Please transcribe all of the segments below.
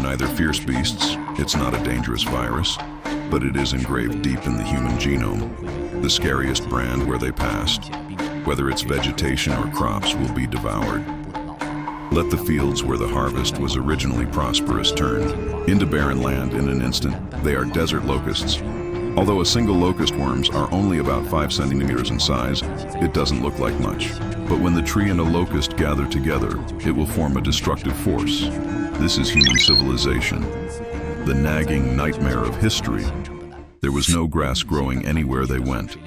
neither fierce beasts, it's not a dangerous virus, but it is engraved deep in the human genome. The scariest brand where they passed, whether it's vegetation or crops, will be devoured. Let the fields where the harvest was originally prosperous turn into barren land in an instant. They are desert locusts. Although a single locust worms are only about 5 centimeters in size, it doesn't look like much. But when the tree and a locust gather together, it will form a destructive force. This is human civilization, the nagging nightmare of history. There was no grass growing anywhere they went.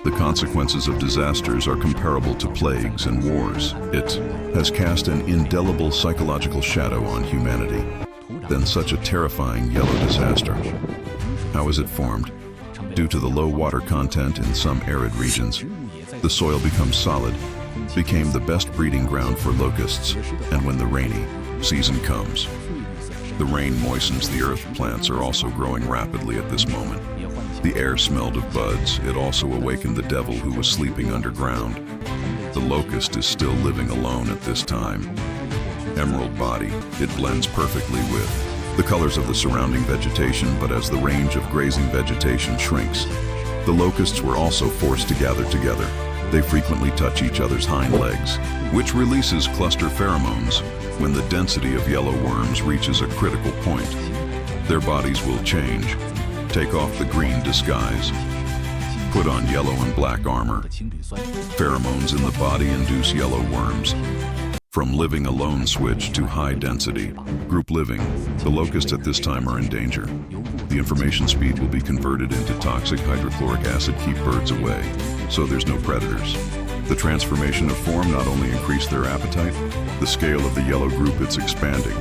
The consequences of disasters are comparable to plagues and wars. It has cast an indelible psychological shadow on humanity. Then such a terrifying yellow disaster. How is it formed? Due to the low water content in some arid regions, the soil becomes solid, became the best breeding ground for locusts, and when the rainy season comes, the rain moistens the earth. Plants are also growing rapidly at this moment. The air smelled of buds. It also awakened the devil who was sleeping underground. The locust is still living alone at this time. Emerald body, it blends perfectly with the colors of the surrounding vegetation, but as the range of grazing vegetation shrinks, the locusts were also forced to gather together. They frequently touch each other's hind legs, which releases cluster pheromones. When the density of yellow worms reaches a critical point, their bodies will change. Take off the green disguise, put on yellow and black armor. Pheromones in the body induce yellow worms. From living alone switch to high density group living, the locusts at this time are in danger. The information speed will be converted into toxic hydrochloric acid. Keep birds away, so there's no predators. The transformation of form not only increased their appetite, the scale of the yellow group, it's expanding.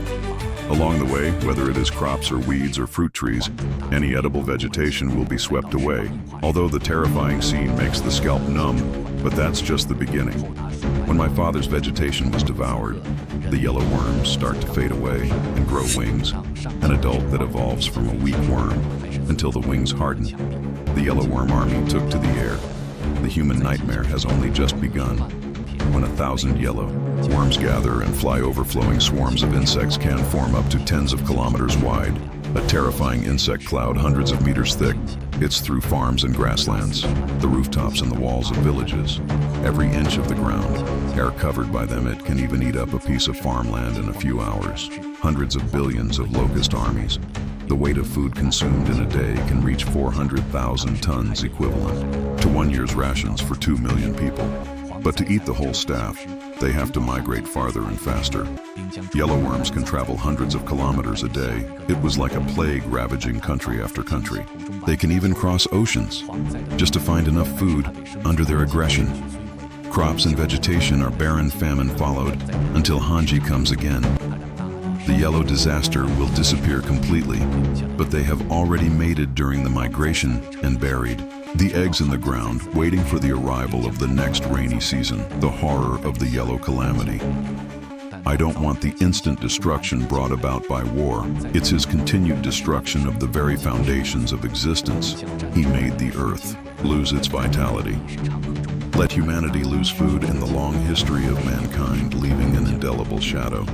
Along the way, whether it is crops or weeds or fruit trees, any edible vegetation will be swept away. Although the terrifying scene makes the scalp numb, but that's just the beginning. When my father's vegetation was devoured, the yellow worms start to fade away and grow wings, an adult that evolves from a weak worm until the wings harden. The yellow worm army took to the air. The human nightmare has only just begun. When 1,000 yellow worms gather and fly, overflowing swarms of insects can form up to tens of kilometers wide. A terrifying insect cloud hundreds of meters thick. It's through farms and grasslands, the rooftops and the walls of villages. Every inch of the ground, air covered by them. It can even eat up a piece of farmland in a few hours. Hundreds of billions of locust armies. The weight of food consumed in a day can reach 400,000 tons, equivalent to 1 year's rations for 2 million people. But to eat the whole staff, they have to migrate farther and faster. Yellow worms can travel hundreds of kilometers a day. It was like a plague ravaging country after country. They can even cross oceans just to find enough food. Under their aggression, crops and vegetation are barren. Famine followed until Hanji comes again. The yellow disaster will disappear completely, but they have already mated during the migration and buried the eggs in the ground, waiting for the arrival of the next rainy season. The horror of the yellow calamity. I don't want the instant destruction brought about by war. It's his continued destruction of the very foundations of existence. He made the earth lose its vitality. Let humanity lose food in the long history of mankind, leaving an indelible shadow.